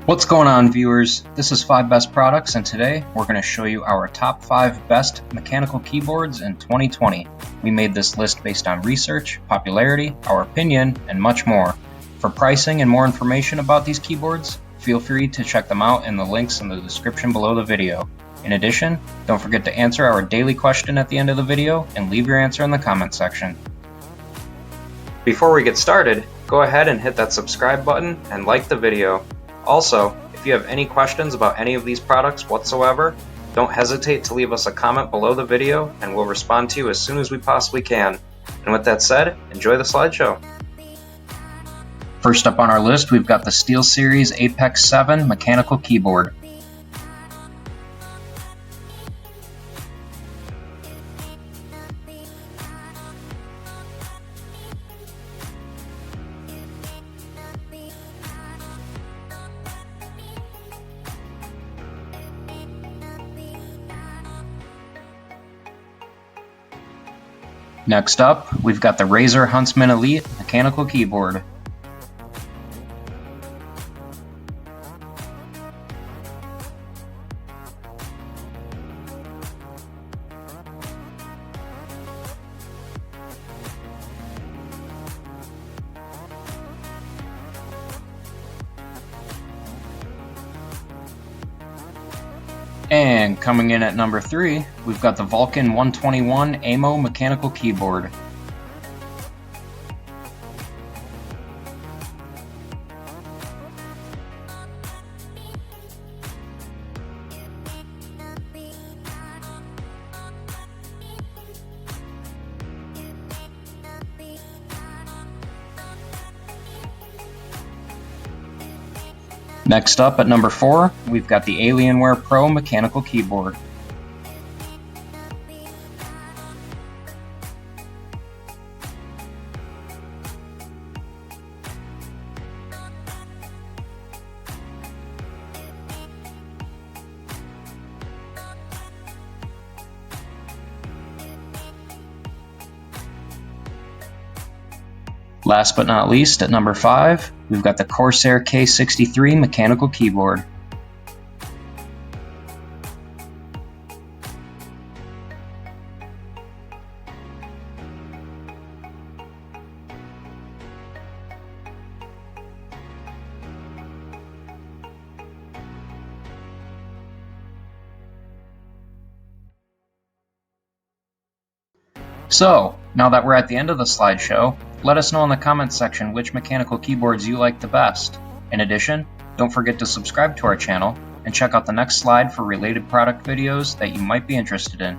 What's going on, viewers? This is 5 Best Products, and today we're going to show you our top 5 best mechanical keyboards in 2020. We made this list based on research, popularity, our opinion, and much more. For pricing and more information about these keyboards, feel free to check them out in the links in the description below the video. In addition, don't forget to answer our daily question at the end of the video and leave your answer in the comment section. Before we get started, go ahead and hit that subscribe button and like the video. Also, if you have any questions about any of these products whatsoever, don't hesitate to leave us a comment below the video and we'll respond to you as soon as we possibly can. And with that said, enjoy the slideshow. First up on our list, we've got the SteelSeries Apex 7 mechanical keyboard. Next up, we've got the Razer Huntsman Elite mechanical keyboard. And coming in at number 3, we've got the Vulcan 121 Aimo mechanical keyboard. Next up at number 4, we've got the Alienware Pro mechanical keyboard. Last but not least, at number 5, we've got the Corsair K63 mechanical keyboard. So, now that we're at the end of the slideshow, let us know in the comments section which mechanical keyboards you like the best. In addition, don't forget to subscribe to our channel and check out the next slide for related product videos that you might be interested in.